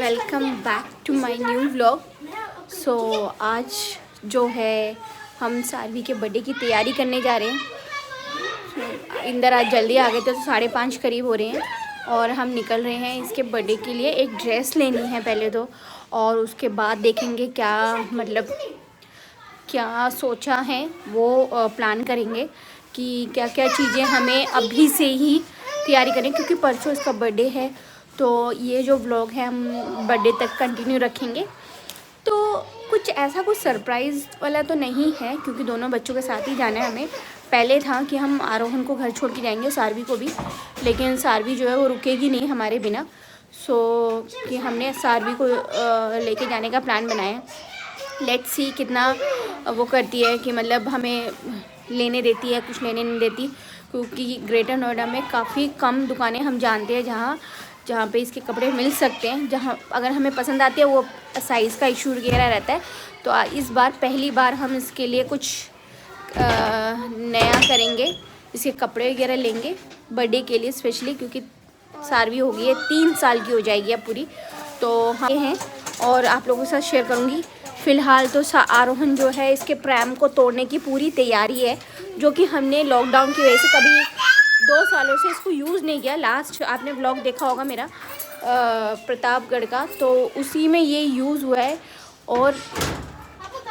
Welcome back to my new vlog. So आज जो है हम सारवी के बर्थडे की तैयारी करने जा रहे हैं। इंदर आज जल्दी आ गए थे तो 5:30 करीब हो रहे हैं और हम निकल रहे हैं इसके बर्थडे के लिए। एक ड्रेस लेनी है पहले तो, और उसके बाद देखेंगे क्या क्या सोचा है वो प्लान करेंगे कि क्या क्या चीज़ें हमें अभी से ही तैयारी करें, क्योंकि परसों इसका बर्थडे है। तो ये जो व्लॉग है हम बर्थडे तक कंटिन्यू रखेंगे। तो कुछ ऐसा कुछ सरप्राइज़ वाला तो नहीं है, क्योंकि दोनों बच्चों के साथ ही जाना है हमें। पहले था कि हम आरोहन को घर छोड़ के जाएंगे, सारवी को भी, लेकिन सारवी जो है वो रुकेगी नहीं हमारे बिना। कि हमने सारवी को लेके जाने का प्लान बनाया। लेट्स सी कितना वो करती है कि मतलब हमें लेने देती है, कुछ लेने नहीं देती, क्योंकि ग्रेटर नोएडा में काफ़ी कम दुकानें हम जानते हैं जहाँ पे इसके कपड़े मिल सकते हैं, जहाँ अगर हमें पसंद आती है वो साइज़ का इशू वगैरह रहता है। तो इस बार पहली बार हम इसके लिए कुछ नया करेंगे, इसके कपड़े वगैरह लेंगे बर्थडे के लिए स्पेशली, क्योंकि सारवी हो गई है 3 साल की हो जाएगी अब पूरी। तो हम हैं और आप लोगों के साथ शेयर करूँगी। फ़िलहाल तो आरोहन जो है इसके प्रैम को तोड़ने की पूरी तैयारी है, जो कि हमने लॉकडाउन की वजह से कभी 2 सालों से इसको यूज़ नहीं किया। लास्ट आपने व्लॉग देखा होगा मेरा प्रतापगढ़ का, तो उसी में ये यूज़ हुआ है और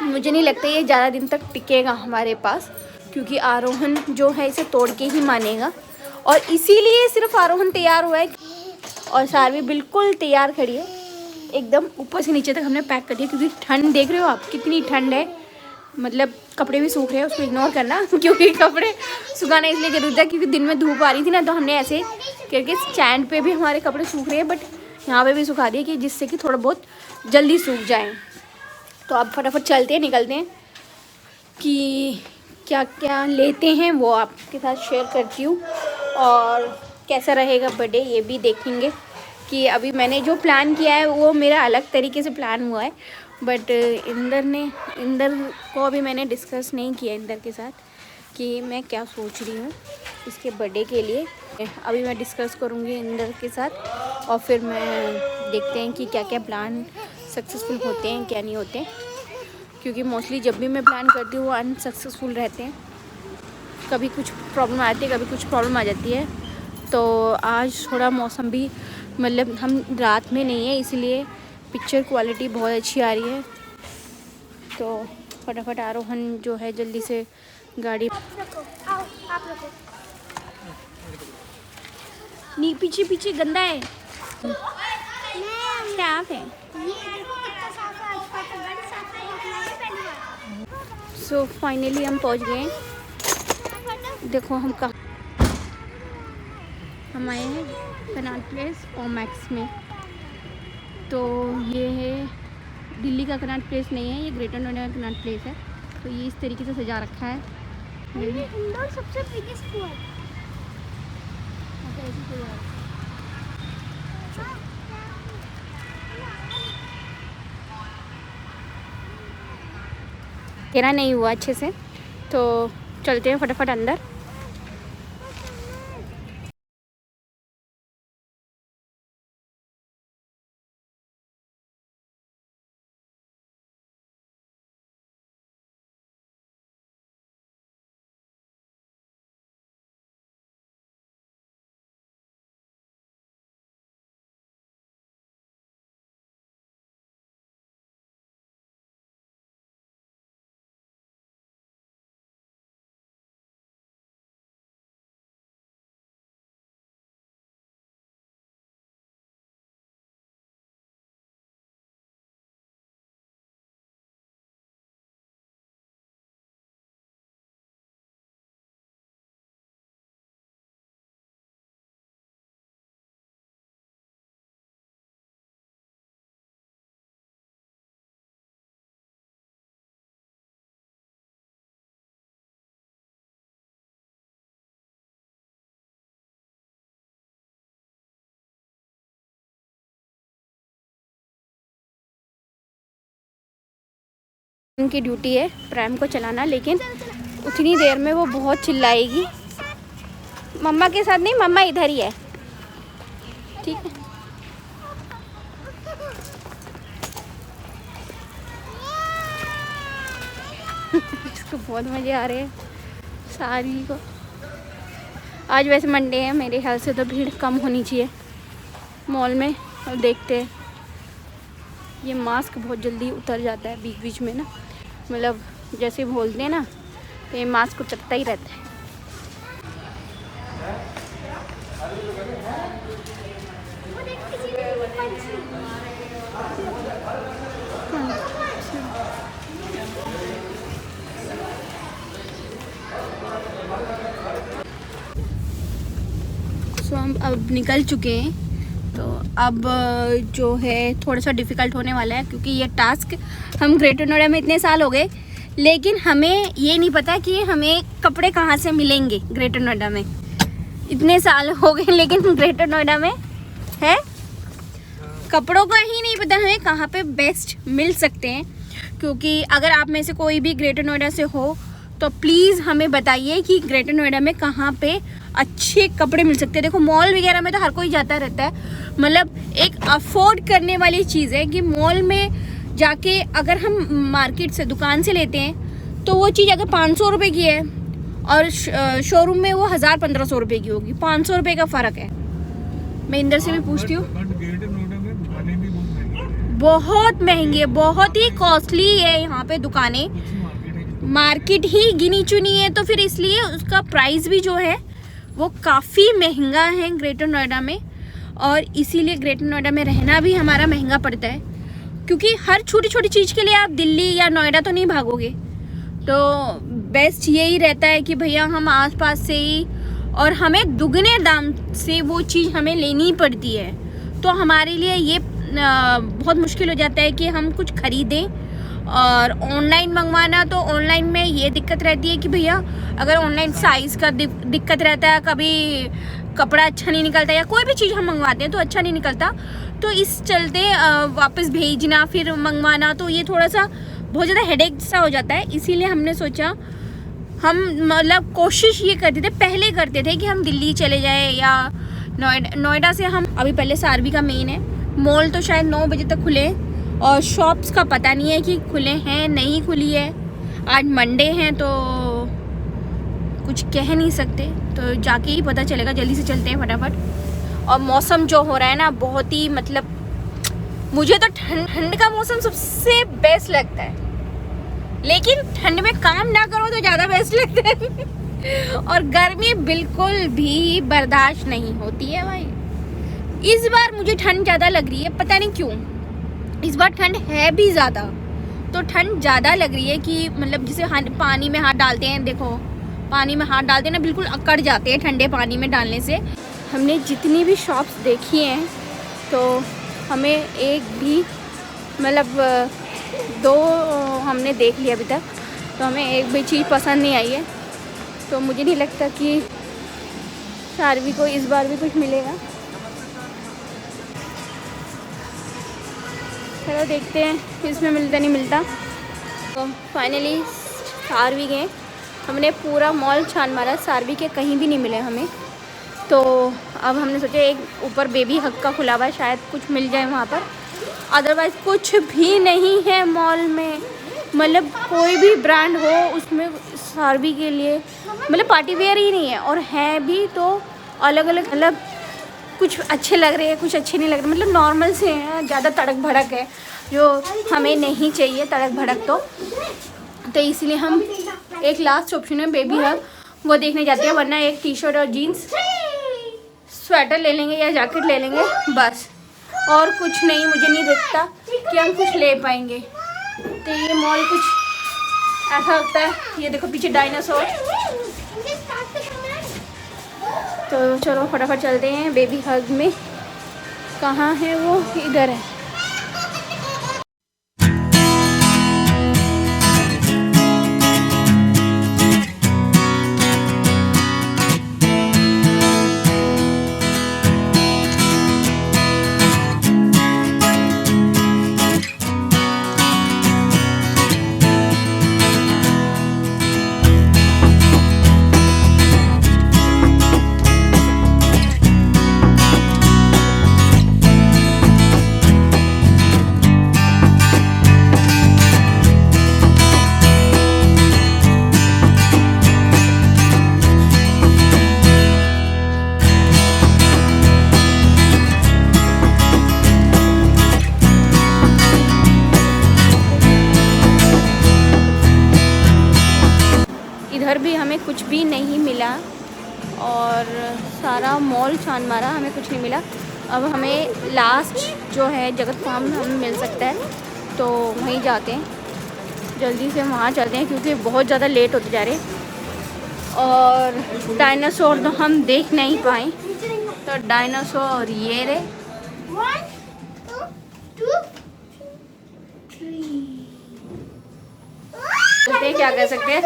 मुझे नहीं लगता ये ज़्यादा दिन तक टिकेगा हमारे पास, क्योंकि आरोहन जो है इसे तोड़ के ही मानेगा। और इसीलिए सिर्फ आरोहन तैयार हुआ है और सारवी बिल्कुल तैयार खड़ी है, एकदम ऊपर से नीचे तक हमने पैक कर दिया, क्योंकि ठंड देख रहे हो आप कितनी ठंड है। मतलब कपड़े भी सूख रहे हैं, उसको इग्नोर करना क्योंकि कपड़े सुखाना इसलिए ज़रूरी था क्योंकि दिन में धूप आ रही थी ना, तो हमने ऐसे करके स्टैंड पे भी हमारे कपड़े सूख रहे हैं, बट यहाँ पे भी सुखा दिए कि जिससे कि थोड़ा बहुत जल्दी सूख जाएं। तो अब फटाफट चलते हैं, निकलते हैं कि क्या क्या लेते हैं वो आपके साथ शेयर करती हूँ, और कैसा रहेगा बर्थडे ये भी देखेंगे। कि अभी मैंने जो प्लान किया है वो मेरा अलग तरीके से प्लान हुआ है, बट इंदर को अभी मैंने डिस्कस नहीं किया इंदर के साथ कि मैं क्या सोच रही हूँ इसके बर्थडे के लिए। अभी मैं डिस्कस करूँगी इंदर के साथ और फिर मैं देखते हैं कि क्या क्या प्लान सक्सेसफुल होते हैं क्या नहीं होते, क्योंकि मोस्टली जब भी मैं प्लान करती हूँ वो अनसक्सेसफुल रहते हैं। कभी कुछ प्रॉब्लम आती है, कभी कुछ प्रॉब्लम आ जाती है। तो आज थोड़ा मौसम भी मतलब हम रात में नहीं है, इसलिए पिक्चर क्वालिटी बहुत अच्छी आ रही है। तो फटाफट आरोहन जो है जल्दी से गाड़ी आप रखो। नहीं पीछे पीछे गंदा है, साफ है। सो फाइनली हम पहुंच गए। देखो हम आए हैं कनॉट प्लेस ओमैक्स में। तो ये है दिल्ली का कनॉट प्लेस नहीं है, ये ग्रेटर नोएडा का कनॉट प्लेस है। तो ये इस तरीके से सजा रखा है। इंदौर सबसे बिगेस्ट हुआ है। तेरा नहीं हुआ अच्छे से, तो चलते हैं फटाफट अंदर। उनकी ड्यूटी है प्रैम को चलाना, लेकिन उतनी देर में वो बहुत चिल्लाएगी। मम्मा के साथ नहीं, मम्मा इधर ही है, ठीक है। इसको बहुत मज़े आ रहे हैं सारी को। आज वैसे मंडे है, मेरे ख्याल से तो भीड़ कम होनी चाहिए मॉल में। और देखते हैं, ये मास्क बहुत जल्दी उतर जाता है बीच बीच में ना, मतलब जैसे बोलते हैं ना, तो ये मास्क उतरता ही रहता है। तो हम अब निकल चुके हैं, तो अब जो है थोड़ा सा डिफ़िकल्ट होने वाला है, क्योंकि ये टास्क हम ग्रेटर नोएडा में इतने साल हो गए, लेकिन हमें ये नहीं पता कि हमें कपड़े कहाँ से मिलेंगे। ग्रेटर नोएडा में इतने साल हो गए, लेकिन ग्रेटर नोएडा में है कपड़ों का ही नहीं पता हमें कहाँ पे बेस्ट मिल सकते हैं। क्योंकि अगर आप में से कोई भी ग्रेटर नोएडा से हो तो प्लीज़ हमें बताइए कि ग्रेटर नोएडा में कहाँ पे अच्छे कपड़े मिल सकते हैं। देखो मॉल वगैरह में तो हर कोई जाता रहता है, मतलब एक अफोर्ड करने वाली चीज़ है कि मॉल में जाके अगर हम मार्केट से दुकान से लेते हैं तो वो चीज़ अगर 500 रुपये की है और शोरूम में वो 1000-1500 रुपये की होगी, 500 रुपये का फ़र्क है। मैं इंदर से भी पूछती हूँ, बहुत महंगी, बहुत ही कॉस्टली है यहाँ पे दुकानें। मार्केट ही गिनी चुनी है, तो फिर इसलिए उसका प्राइस भी जो है वो काफ़ी महंगा है ग्रेटर नोएडा में। और इसीलिए ग्रेटर नोएडा में रहना भी हमारा महंगा पड़ता है, क्योंकि हर छोटी छोटी चीज़ के लिए आप दिल्ली या नोएडा तो नहीं भागोगे। तो बेस्ट यही रहता है कि भैया हम आसपास से ही, और हमें दुगने दाम से वो चीज़ हमें लेनी पड़ती है। तो हमारे लिए ये बहुत मुश्किल हो जाता है कि हम कुछ ख़रीदें। और ऑनलाइन मंगवाना, तो ऑनलाइन में ये दिक्कत रहती है कि भैया अगर ऑनलाइन साइज़ का दिक्कत रहता है, कभी कपड़ा अच्छा नहीं निकलता, या कोई भी चीज़ हम मंगवाते हैं तो अच्छा नहीं निकलता, तो इस चलते वापस भेजना फिर मंगवाना, तो ये थोड़ा सा बहुत ज़्यादा हेडेक सा हो जाता है। इसीलिए हमने सोचा, हम मतलब कोशिश ये करते थे, पहले करते थे कि हम दिल्ली चले जाए या नोएडा से हम, अभी पहले सारवी का मेन है मॉल, तो शायद 9 बजे तक खुले, और शॉप्स का पता नहीं है कि खुले हैं नहीं खुली है। आज मंडे हैं तो कुछ कह नहीं सकते, तो जाके ही पता चलेगा। जल्दी से चलते हैं फटाफट। और मौसम जो हो रहा है ना, बहुत ही मतलब, मुझे तो ठंड का मौसम सबसे बेस्ट लगता है, लेकिन ठंड में काम ना करो तो ज़्यादा बेस्ट लगता है। और गर्मी बिल्कुल भी बर्दाश्त नहीं होती है भाई। इस बार मुझे ठंड ज़्यादा लग रही है, पता नहीं क्यों। इस बार ठंड है भी ज़्यादा, तो ठंड ज़्यादा लग रही है कि मतलब जैसे पानी में हाथ डालते हैं, देखो पानी में हाथ डालते हैं ना, बिल्कुल अकड़ जाते हैं ठंडे पानी में डालने से। हमने जितनी भी शॉप्स देखी हैं, तो हमें एक भी मतलब 2 हमने देख लिया अभी तक, तो हमें एक भी चीज़ पसंद नहीं आई है। तो मुझे नहीं लगता कि सारवी को इस बार भी कुछ मिलेगा। चलो देखते हैं इसमें मिलता नहीं मिलता। तो फाइनली सारवी गए, हमने पूरा मॉल छान मारा, सारवी के कहीं भी नहीं मिले हमें। तो अब हमने सोचा एक ऊपर बेबी हग का खुला हुआ है, शायद कुछ मिल जाए वहाँ पर, अदरवाइज़ कुछ भी नहीं है मॉल में। मतलब कोई भी ब्रांड हो उसमें सारवी के लिए मतलब पार्टी वेयर ही नहीं है, और है भी तो अलग अलग, मतलब कुछ अच्छे लग रहे हैं, कुछ अच्छे नहीं लग रहे, मतलब नॉर्मल से हैं, ज़्यादा तड़क भड़क है जो हमें नहीं चाहिए तड़क भड़क। तो इसलिए हम एक लास्ट ऑप्शन है बेबी हग, वो देखने जाते हैं, वरना एक टी शर्ट और जीन्स स्वेटर ले लेंगे या जैकेट ले लेंगे बस, और कुछ नहीं। मुझे नहीं दिखता कि हम कुछ ले पाएंगे। तो ये मॉल कुछ ऐसा लगता है, ये देखो पीछे डायनासोर। तो चलो फटाफट चलते हैं बेबी हग में। कहाँ है वो? इधर है। इधर भी हमें कुछ भी नहीं मिला और सारा मॉल छान मारा, हमें कुछ नहीं मिला। अब हमें लास्ट जो है जगत फार्म हमें मिल सकता है, तो वहीं जाते हैं, जल्दी से वहाँ चलते हैं क्योंकि बहुत ज़्यादा लेट होते जा रहे। और डायनासोर तो हम देख नहीं पाए, तो डायनासोर ये रहे। 1 2 3 क्या कर सकते हैं।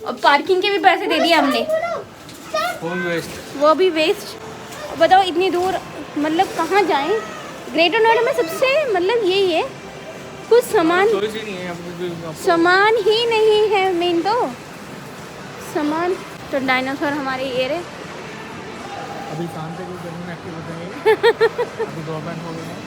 और पार्किंग के भी पैसे दे दिए हमने, वो भी वेस्ट। बताओ इतनी दूर मतलब कहाँ जाएं। ग्रेटर नोएडा में सबसे मतलब यही है, कुछ सामान ही नहीं है मेन तो सामान। तो डायनासोर हमारे ये रहे। अभी शाम से कोई जमीन एक्टिव होते हैं। अभी गवर्नमेंट हो गई है।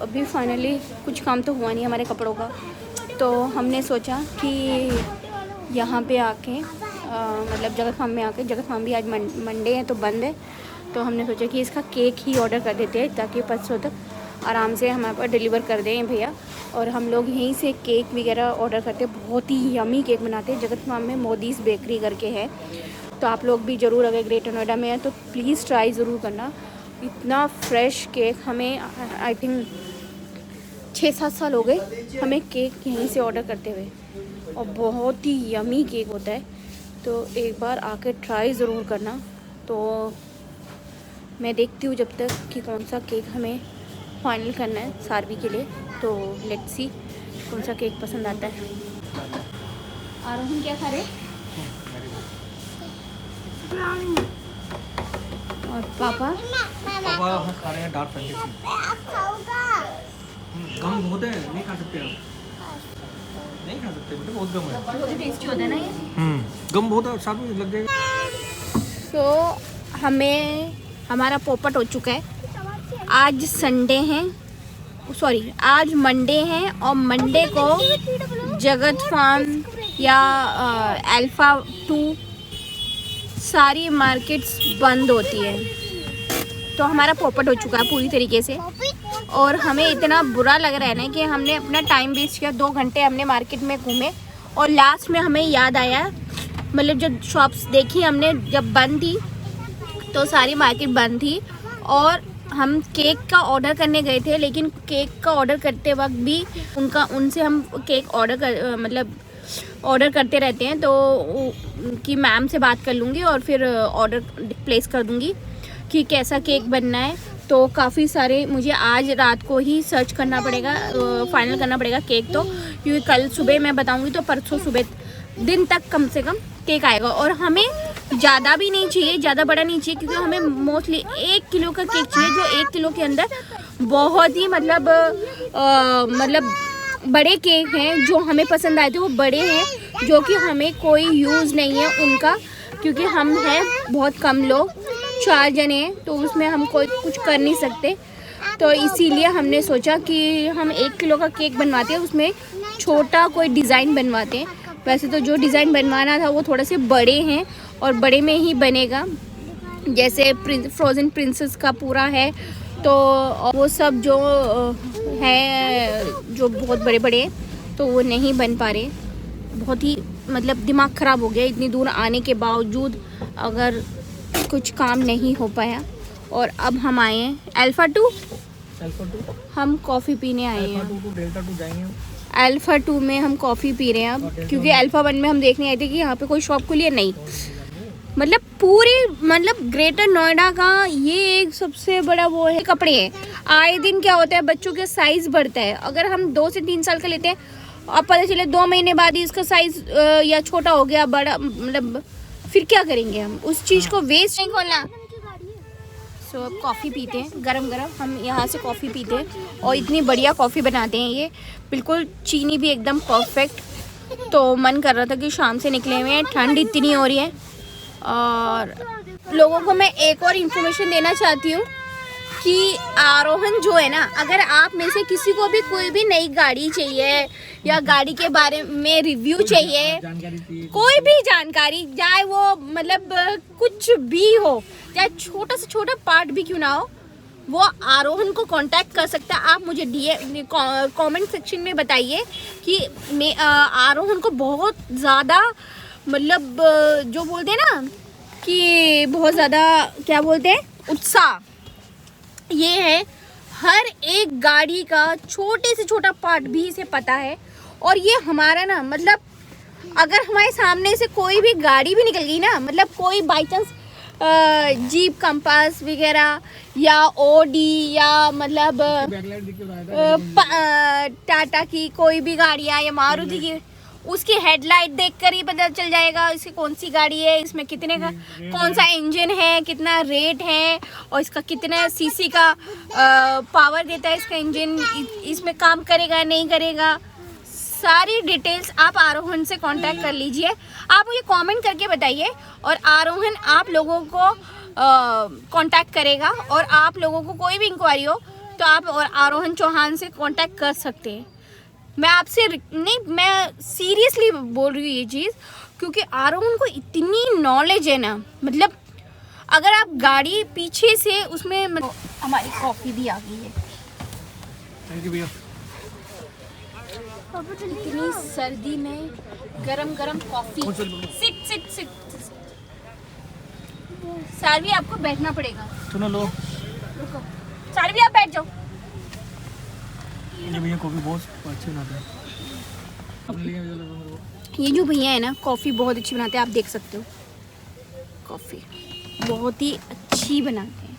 अभी फाइनली कुछ काम तो हुआ नहीं हमारे कपड़ों का, तो हमने सोचा कि यहाँ पे आके मतलब जगत फार्म में आके, जगत फार्म भी आज मंडे है तो बंद है, तो हमने सोचा कि इसका केक ही ऑर्डर कर देते हैं ताकि परसों तक आराम से हमारे पास डिलीवर कर दें भैया। और हम लोग यहीं से केक वगैरह ऑर्डर करते हैं, बहुत ही यमी केक बनाते हैं। जगत फार्म में मोदीज़ बेकरी करके है, तो आप लोग भी ज़रूर अगर ग्रेटर नोएडा में है तो प्लीज़ ट्राई ज़रूर करना। इतना फ्रेश केक, हमें आई थिंक 6-7 साल हो गए हमें केक यहीं से ऑर्डर करते हुए, और बहुत ही यमी केक होता है, तो एक बार आके ट्राई ज़रूर करना। तो मैं देखती हूँ जब तक कि कौन सा केक हमें फाइनल करना है सारवी के लिए, तो लेट्स सी कौन सा केक पसंद आता है। आरोहन क्या खा रहे? और पापा खा रहे हैं डार्क फैंटेसी। गम बहुत है, नहीं खा सकते आप, नहीं खा सकते बेटा, बहुत गम है। बहुत ही टेस्टी होता है ना ये। गम बहुत है, साथ में लग जाएगा। तो हमें हमारा पोपट हो चुका है। आज संडे है, सॉरी आज मंडे है, और मंडे को जगत फार्म या अल्फा 2 सारी मार्केट्स बंद होती है। तो हमारा पोपट हो चुका है पूरी तरीके से, और हमें इतना बुरा लग रहा है ना कि हमने अपना टाइम वेस्ट किया। 2 घंटे हमने मार्केट में घूमे, और लास्ट में हमें याद आया, मतलब जब शॉप्स देखी हमने जब बंद थी तो सारी मार्केट बंद थी, और हम केक का ऑर्डर करने गए थे, लेकिन केक का ऑर्डर करते वक्त भी उनसे हम केक ऑर्डर करते रहते हैं, तो कि मैम से बात कर लूँगी और फिर ऑर्डर प्लेस कर दूँगी कि कैसा केक बनना है। तो काफ़ी सारे मुझे आज रात को ही सर्च करना पड़ेगा, फाइनल करना पड़ेगा केक, तो क्योंकि कल सुबह मैं बताऊँगी तो परसों सुबह दिन तक कम से कम केक आएगा। और हमें ज़्यादा भी नहीं चाहिए, ज़्यादा बड़ा नहीं चाहिए, क्योंकि हमें मोस्टली 1 किलो का केक चाहिए, जो 1 किलो के अंदर बहुत ही मतलब बड़े केक हैं जो हमें पसंद आए थे, वो बड़े हैं, जो कि हमें कोई यूज़ नहीं है उनका, क्योंकि हम हैं बहुत कम लोग, 4 जने हैं, तो उसमें हम कोई कुछ कर नहीं सकते। तो इसीलिए हमने सोचा कि हम 1 किलो का केक बनवाते हैं, उसमें छोटा कोई डिज़ाइन बनवाते हैं। वैसे तो जो डिज़ाइन बनवाना था वो थोड़े से बड़े हैं, और बड़े में ही बनेगा, जैसे फ्रोज़न प्रिंसेस का पूरा है, तो वो सब जो है जो बहुत बड़े बड़े हैं, तो वो नहीं बन पा रहे। बहुत ही मतलब दिमाग ख़राब हो गया इतनी दूर आने के बावजूद अगर कुछ काम नहीं हो पाया। और अब हम आए हैं अल्फ़ा 2 हम कॉफ़ी पीने आए हैं। अल्फ़ा 2 डेल्टा 2 जाएंगे हम। अल्फ़ा 2 में हम कॉफ़ी पी रहे हैं अब, क्योंकि अल्फ़ा 1 में हम देखने आए थे कि यहाँ पे कोई शॉप खुली है नहीं। मतलब पूरे मतलब ग्रेटर नोएडा का ये एक सबसे बड़ा वो है कपड़े है। आए दिन क्या होता है बच्चों के साइज़ बढ़ता है। अगर हम 2 से 3 साल का लेते हैं अब पता चले 2 महीने बाद ही इसका साइज़ या छोटा हो गया बड़ा, मतलब फिर क्या करेंगे हम उस चीज़ को वेस्ट नहीं खोलना। सो अब कॉफ़ी पीते हैं गरम गरम। हम यहाँ से कॉफ़ी पीते हैं और इतनी बढ़िया कॉफ़ी बनाते हैं ये, बिल्कुल चीनी भी एकदम परफेक्ट। तो मन कर रहा था कि शाम से निकले हुए हैं, ठंड इतनी हो रही है। और लोगों को मैं एक और इन्फॉर्मेशन देना चाहती हूँ कि आरोहण जो है ना, अगर आप में से किसी को भी कोई भी नई गाड़ी चाहिए या गाड़ी के बारे में रिव्यू चाहिए, कोई भी जानकारी, चाहे वो मतलब कुछ भी हो, चाहे छोटा से छोटा पार्ट भी क्यों ना हो, वो आरोहण को कांटेक्ट कर सकता है। आप मुझे कमेंट सेक्शन में बताइए कि मैं आरोहण को बहुत ज़्यादा मतलब जो बोलते हैं ना कि बहुत ज़्यादा क्या बोलते हैं उत्साह ये है। हर एक गाड़ी का छोटे से छोटा पार्ट भी इसे पता है। और ये हमारा ना मतलब अगर हमारे सामने से कोई भी गाड़ी भी निकल गई ना, मतलब कोई बाई चांस जीप कंपास वगैरह या ओडी या मतलब टाटा की कोई भी गाड़ियाँ या मारुति की, उसकी हेडलाइट देखकर ही पता चल जाएगा इसकी कौन सी गाड़ी है, इसमें कितने का कौन सा इंजन है, कितना रेट है और इसका कितना सीसी का पावर देता है इसका इंजन, इसमें काम करेगा नहीं करेगा, सारी डिटेल्स आप आरोहण से कांटेक्ट कर लीजिए। आप मुझे कमेंट करके बताइए और आरोहण आप लोगों को कांटेक्ट करेगा। और आप लोगों को कोई भी इंक्वायरी हो तो आप और आरोहण चौहान से कांटेक्ट कर सकते हैं। मैं आपसे नहीं, मैं सीरियसली बोल रही हूँ ये चीज़, क्योंकि आरोहण को इतनी नॉलेज है ना, मतलब अगर आप गाड़ी पीछे से उसमें मतलब हमारी कॉफ़ी भी आ गई है। थैंक यू भैया। इतनी सर्दी में गरम गरम कॉफ़ी। सिट सिट सिट सारवी आपको बैठना पड़ेगा। सुनो लो, रुको सारवी आप बैठ जाओ। ये भैया कॉफ़ी बहुत अच्छी बनाते हैं। अपने लिए भी मेरे को। ये जो भैया है ना कॉफ़ी बहुत अच्छी बनाते हैं, आप देख सकते हो कॉफ़ी बहुत ही अच्छी बनाते हैं,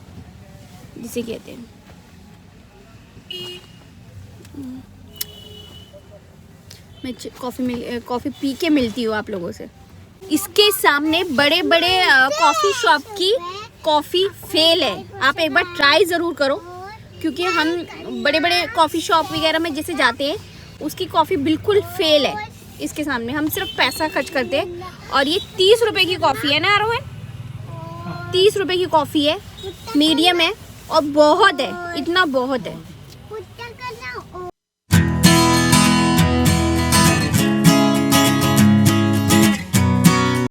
जिसे कहते हैं। मैं कॉफ़ी पी के मिलती हूँ आप लोगों से। इसके सामने बड़े बड़े कॉफ़ी शॉप की कॉफ़ी फेल है। आप एक बार ट्राई ज़रूर करो, क्योंकि हम बड़े बड़े कॉफ़ी शॉप वगैरह में जैसे जाते हैं उसकी कॉफ़ी बिल्कुल फेल है। इसके सामने हम सिर्फ पैसा खर्च करते हैं। और ये 30 रुपए की कॉफ़ी है ना आरोहण, 30 रुपए की कॉफ़ी है, मीडियम है और बहुत है, इतना बहुत है।